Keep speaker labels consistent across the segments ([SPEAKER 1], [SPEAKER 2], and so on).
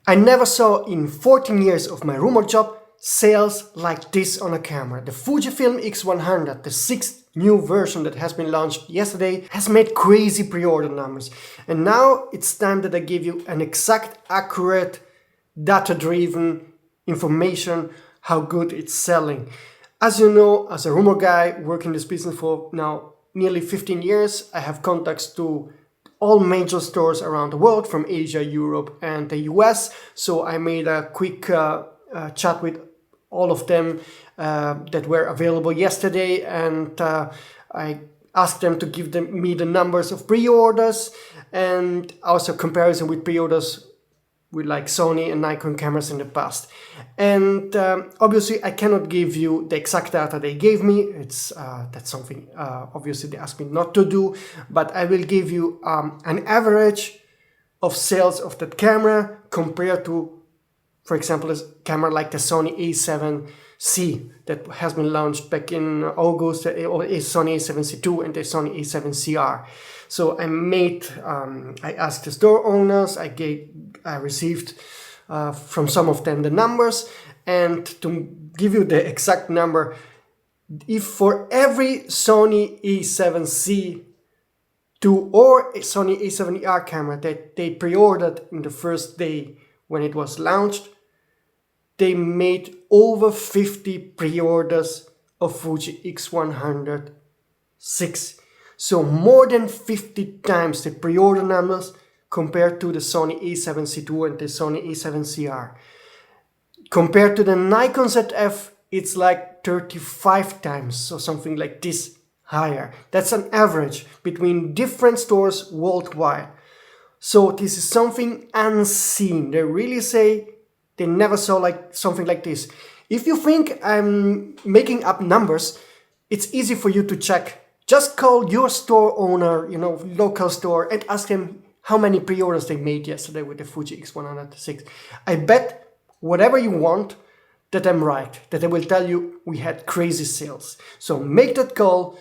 [SPEAKER 1] I never saw in 14 years of my remote job sales like this on a camera. The Fujifilm X100, the 6th new version that has been launched yesterday, has made crazy pre-order numbers. And now it's time that I give you an exact, accurate, data-driven information how good it's selling. As you know, as a rumor guy working this business for now nearly 15 years, I have contacts to all major stores around the world, from Asia, Europe and the US. So I made a quick chat with all of them that were available yesterday, and I asked them to give me the numbers of pre-orders and also comparison with pre-orders with like Sony and Nikon cameras in the past. And obviously I cannot give you the exact data they gave me. It's that's something obviously they asked me not to do, but I will give you an average of sales of that camera compared to, for example, a camera like the Sony A7cII that has been launched back in August, or Sony A7cII and the Sony A7cR. So I asked the store owners, I received from some of them the numbers, and to give you the exact number, if for every Sony A7C II or Sony A7R camera that they pre-ordered in the first day when it was launched, they made over 50 pre-orders of Fuji X100VI. So more than 50 times the pre-order numbers compared to the Sony A7C II and the Sony A7cR. Compared to the Nikon ZF, it's like 35 times, or something like this higher. That's an average between different stores worldwide. So this is something unseen. They really say they never saw something like this. If you think I'm making up numbers, it's easy for you to check. Just call your store owner, local store, and ask them how many pre-orders they made yesterday with the Fuji X100VI. I bet whatever you want that I'm right, that I will tell you we had crazy sales. So make that call.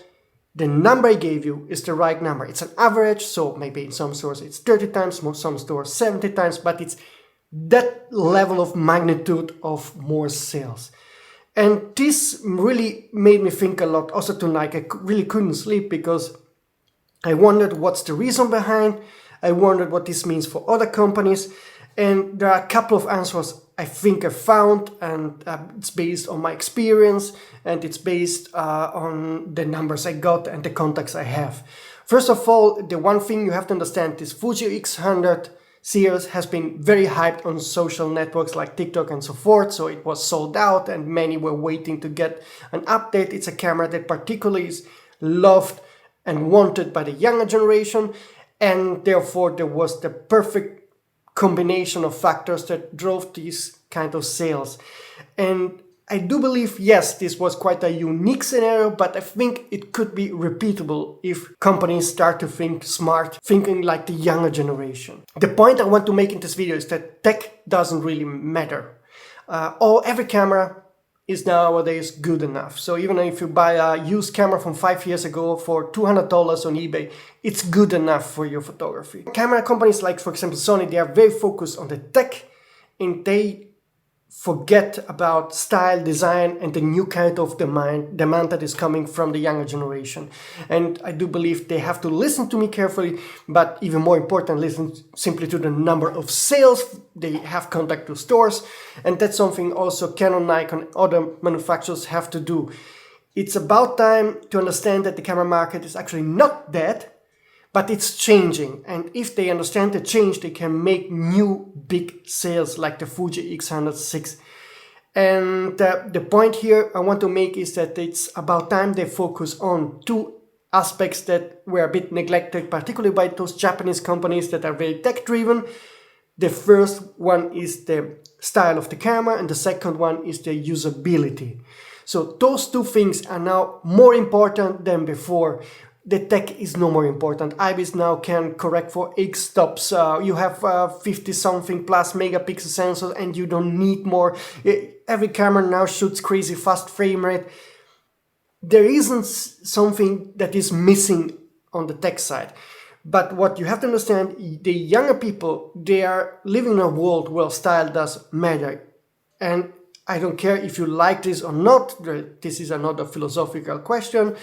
[SPEAKER 1] The number I gave you is the right number. It's an average, so maybe in some stores it's 30 times, some stores 70 times, but it's that level of magnitude of more sales. And this really made me think a lot. Also tonight I really couldn't sleep because I wondered what's the reason behind. I wondered what this means for other companies. And there are a couple of answers I think I found, and it's based on my experience, and it's based on the numbers I got and the contacts I have. First of all, the one thing you have to understand is Fuji X100 series has been very hyped on social networks like TikTok and so forth, so it was sold out and many were waiting to get an update. It's a camera that particularly is loved and wanted by the younger generation, and therefore there was the perfect combination of factors that drove these kind of sales. And I do believe, yes, this was quite a unique scenario, but I think it could be repeatable if companies start to think smart, thinking like the younger generation. The point I want to make in this video is that tech doesn't really matter. Every camera is nowadays good enough. So even if you buy a used camera from 5 years ago for $200 on eBay, it's good enough for your photography. Camera companies like, for example, Sony, they are very focused on the tech, and they forget about style, design, and the new kind of demand that is coming from the younger generation. And I do believe they have to listen to me carefully, but even more important, listen simply to the number of sales. They have contact to stores, and that's something also Canon, Nikon, other manufacturers have to do. It's about time to understand that the camera market is actually not dead, but it's changing, and if they understand the change, they can make new big sales like the Fuji X100VI. And the point here I want to make is that it's about time they focus on two aspects that were a bit neglected, particularly by those Japanese companies that are very tech-driven. The first one is the style of the camera, and the second one is the usability. So those two things are now more important than before. The tech is no more important. IBIS now can correct for X stops. You have 50 something plus megapixel sensors and you don't need more. Every camera now shoots crazy fast frame rate. There isn't something that is missing on the tech side. But what you have to understand, the younger people, they are living in a world where style does matter. And I don't care if you like this or not, this is another philosophical question,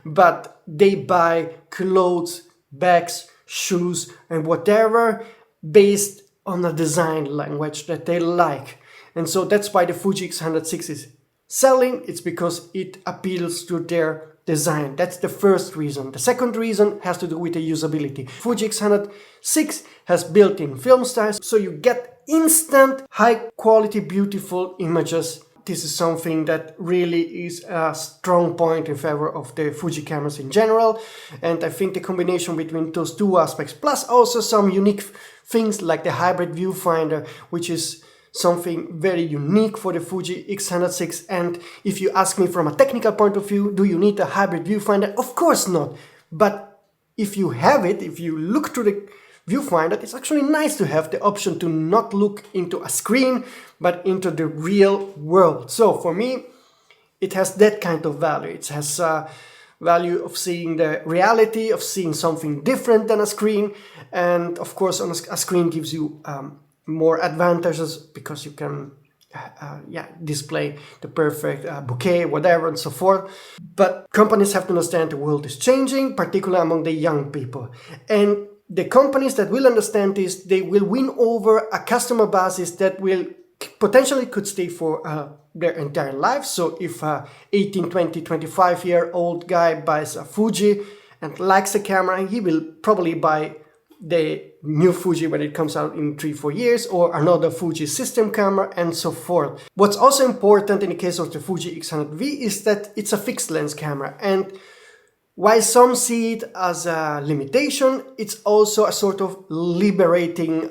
[SPEAKER 1] but they buy clothes, bags, shoes, and whatever based on a design language that they like. And so that's why the Fuji X100VI is selling. It's because it appeals to their design. That's the first reason. The second reason has to do with the usability. Fuji X100VI has built-in film styles, so you get instant, high quality, beautiful images. This is something that really is a strong point in favor of the Fuji cameras in general. And I think the combination between those two aspects, plus also some unique things like the hybrid viewfinder, which is something very unique for the Fuji X100VI. And if you ask me from a technical point of view, do you need a hybrid viewfinder? Of course not. But if you have it, if you look through the viewfinder, it's actually nice to have the option to not look into a screen, but into the real world. So for me, it has that kind of value. It has a value of seeing the reality, of seeing something different than a screen. And of course, on a screen gives you more advantages because you can display the perfect bouquet, whatever, and so forth. But companies have to understand the world is changing, particularly among the young people. And the companies that will understand this, they will win over a customer base that will potentially could stay for their entire life. So if a 18, 20, 25-year-old guy buys a Fuji and likes the camera, he will probably buy the new Fuji when it comes out in 3-4 years, or another Fuji system camera, and so forth. What's also important in the case of the Fuji X100V is that it's a fixed lens camera, and while some see it as a limitation, it's also a sort of liberating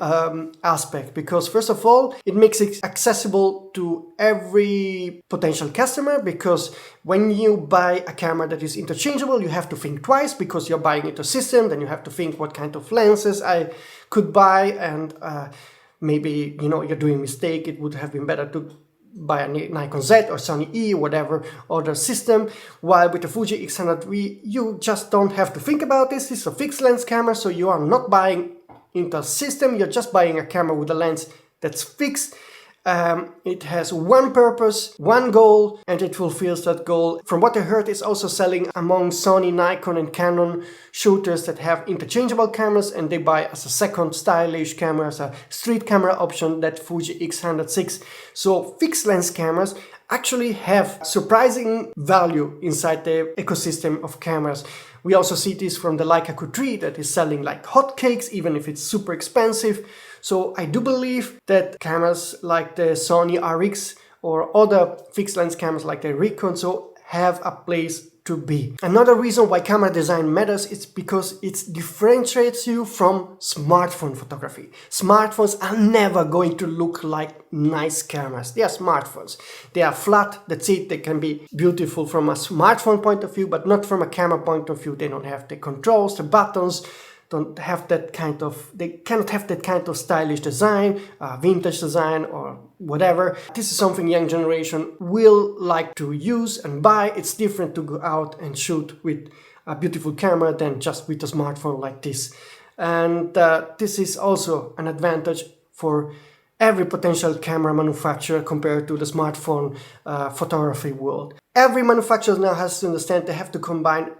[SPEAKER 1] aspect, because first of all, it makes it accessible to every potential customer, because when you buy a camera that is interchangeable, you have to think twice because you're buying it a system, then you have to think what kind of lenses I could buy, and maybe, you know, you're doing a mistake, it would have been better to buy a Nikon Z or Sony E, whatever other system. While with the Fuji X100V, you just don't have to think about this. It's a fixed lens camera, so you are not buying into a system, you're just buying a camera with a lens that's fixed. It has one purpose, one goal, and it fulfills that goal. From what I heard, it's also selling among Sony, Nikon and Canon shooters that have interchangeable cameras, and they buy as a second stylish camera, as a street camera option, that Fuji X100VI. So fixed lens cameras actually have surprising value inside the ecosystem of cameras. We also see this from the Leica Q3 that is selling like hotcakes, even if it's super expensive. So I do believe that cameras like the Sony RX or other fixed lens cameras like the Recon so have a place to be. Another reason why camera design matters is because it differentiates you from smartphone photography. Smartphones are never going to look like nice cameras. They are smartphones. They are flat, that's it. They can be beautiful from a smartphone point of view, but not from a camera point of view. They don't have the controls, the buttons, don't have that kind of, they cannot have that kind of stylish design, vintage design or whatever. This is something young generation will like to use and buy. It's different to go out and shoot with a beautiful camera than just with a smartphone like this. And this is also an advantage for every potential camera manufacturer compared to the smartphone photography world. Every manufacturer now has to understand they have to combine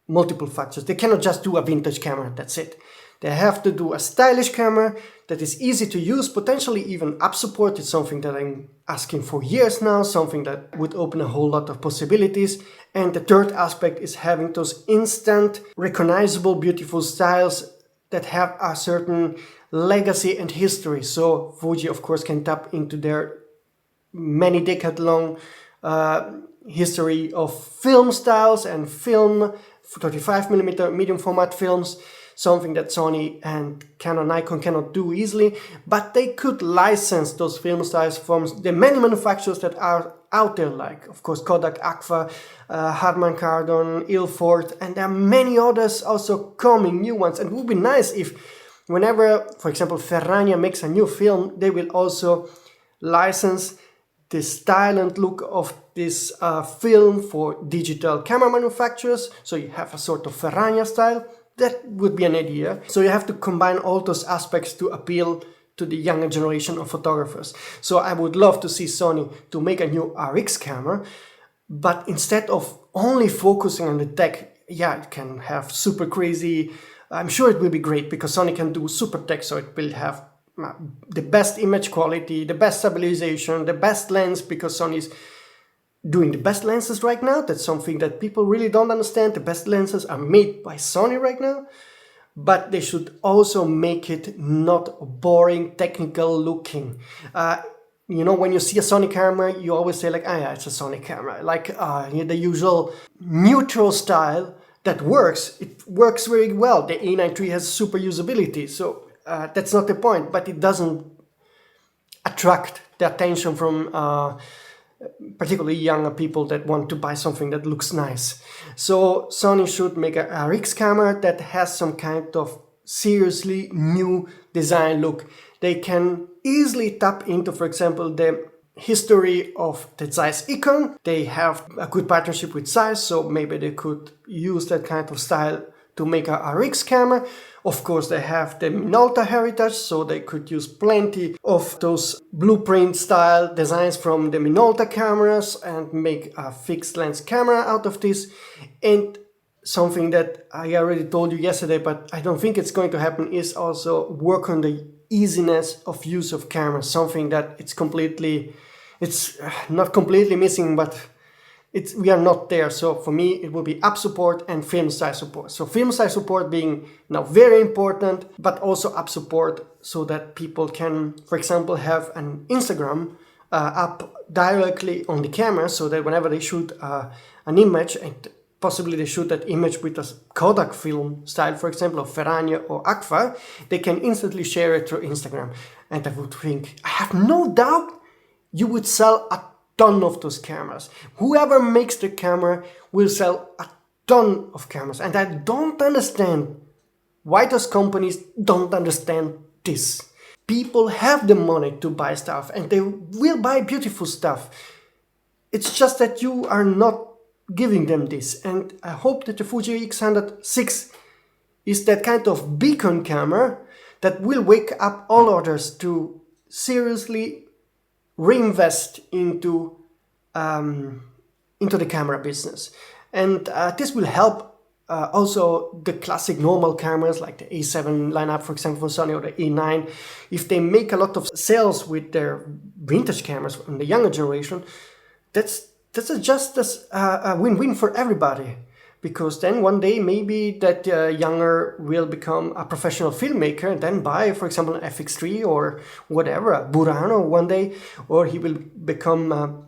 [SPEAKER 1] multiple factors. They cannot just do a vintage camera, that's it. They have to do a stylish camera that is easy to use, potentially even app support. It's something that I'm asking for years now, something that would open a whole lot of possibilities. And the third aspect is having those instant, recognizable, beautiful styles that have a certain legacy and history. So Fuji, of course, can tap into their many decade-long history of film styles and film 35mm medium format films, something that Sony and Canon, Nikon cannot do easily, but they could license those film styles from the many manufacturers that are out there, like of course Kodak, Agfa, Harman Kardon, Ilford, and there are many others also coming, new ones. And it would be nice if whenever, for example, Ferragna makes a new film, they will also license the style and look of this film for digital camera manufacturers. So you have a sort of Ferragna style. that would be an idea. So you have to combine all those aspects to appeal to the younger generation of photographers. So I would love to see Sony to make a new RX camera, but instead of only focusing on the tech, yeah, it can have super crazy, I'm sure it will be great because Sony can do super tech, so it will have the best image quality, the best stabilization, the best lens, because Sony is doing the best lenses right now. That's something that people really don't understand. The best lenses are made by Sony right now, but they should also make it not boring, technical looking. You know, when you see a Sony camera, you always say like, ah, yeah, it's a Sony camera. Like the usual neutral style that works. It works very well. The A9 III has super usability, so that's not the point, but it doesn't attract the attention from particularly younger people that want to buy something that looks nice. So Sony should make a RX camera that has some kind of seriously new design look. They can easily tap into, for example, the history of the Zeiss icon. They have a good partnership with Zeiss, so maybe they could use that kind of style to make a RX camera. Of course, they have the Minolta heritage, so they could use plenty of those blueprint style designs from the Minolta cameras and make a fixed lens camera out of this. And something that I already told you yesterday, but I don't think it's going to happen, is also work on the easiness of use of cameras. Something that it's not completely missing, but we are not there. So for me, it will be app support and film size support. So film size support being now very important, but also app support so that people can, for example, have an Instagram app directly on the camera, so that whenever they shoot an image, and possibly they shoot that image with a Kodak film style, for example, of Ferragno or AcR, they can instantly share it through Instagram. And I would think, I have no doubt you would sell a ton of those cameras. Whoever makes the camera will sell a ton of cameras. And I don't understand why those companies don't understand this. People have the money to buy stuff and they will buy beautiful stuff. It's just that you are not giving them this. And I hope that the Fuji X100VI is that kind of beacon camera that will wake up all others to seriously reinvest into the camera business. And this will help also the classic normal cameras like the A7 lineup, for example, from Sony, or the A9. If they make a lot of sales with their vintage cameras from the younger generation, that's just a win-win for everybody. Because then one day maybe that younger will become a professional filmmaker and then buy, for example, an FX3 or whatever, a Burano one day, or he will become a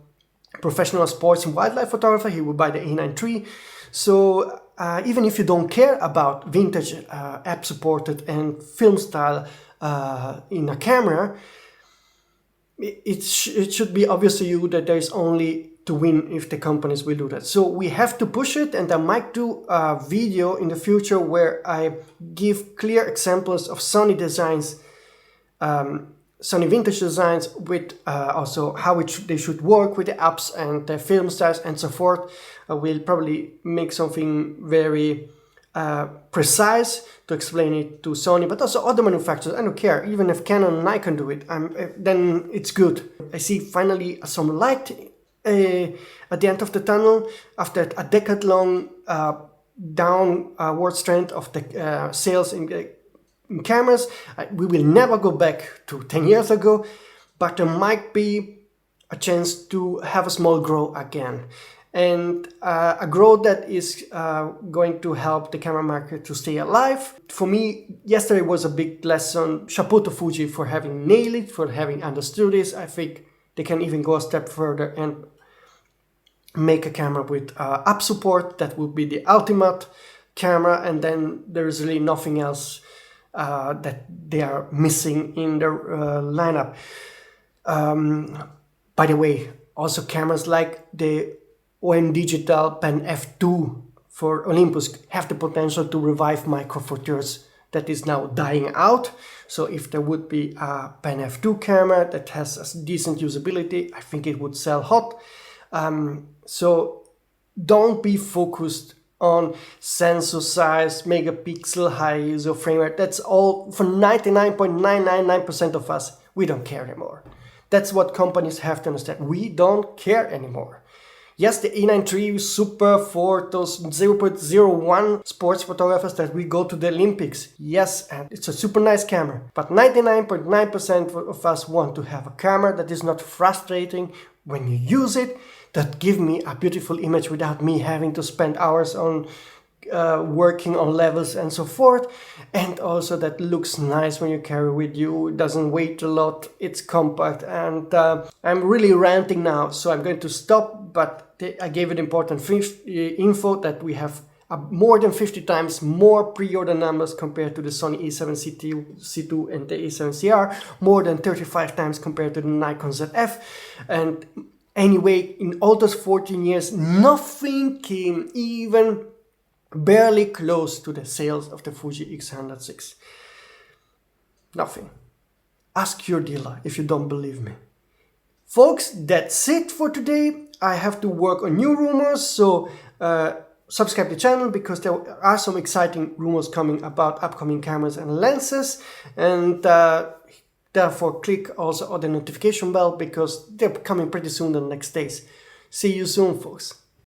[SPEAKER 1] professional sports and wildlife photographer, he will buy the A9 III. So even if you don't care about vintage app-supported and film style in a camera, it should be obvious to you that there is only to win if the companies will do that. So we have to push it, and I might do a video in the future where I give clear examples of Sony designs, Sony vintage designs, with also how they should work with the apps and the film styles and so forth. I will probably make something very precise to explain it to Sony, but also other manufacturers. I don't care, even if Canon and Nikon do it, then it's good. I see finally some light at the end of the tunnel after a decade-long downward trend of the sales in cameras. We will never go back to 10 years ago, but there might be a chance to have a small growth again. And a growth that is going to help the camera market to stay alive. For me, yesterday was a big lesson. Chapeau to Fuji for having nailed it, for having understood this. I think they can even go a step further and make a camera with app support. That would be the ultimate camera, and then there's really nothing else that they are missing in their lineup. By the way, also cameras like the OM Digital Pen F2 for Olympus have the potential to revive micro four thirds that is now dying out. So if there would be a Pen F2 camera that has a decent usability, I think it would sell hot. So don't be focused on sensor size, megapixel, high ISO, frame rate. That's all for 99.999% of us. We don't care anymore. That's what companies have to understand. We don't care anymore. Yes, the A9 III super for those 0.01 sports photographers that will go to the Olympics. Yes, and it's a super nice camera. But 99.9% of us want to have a camera that is not frustrating when you use it, that give me a beautiful image without me having to spend hours on working on levels and so forth, and also that looks nice when you carry with you. It doesn't weigh a lot, it's compact, and I'm really ranting now, so I'm going to stop, but I gave it important info that we have more than 50 times more pre-order numbers compared to the Sony A7cII and the A7cII, more than 35 times compared to the Nikon ZF, and anyway, in all those 14 years, nothing came even barely close to the sales of the Fuji X100VI. Nothing. Ask your dealer if you don't believe me. Folks, that's it for today. I have to work on new rumors, so subscribe to the channel because there are some exciting rumors coming about upcoming cameras and lenses, and therefore click also on the notification bell because they're coming pretty soon the next days. See you soon, folks.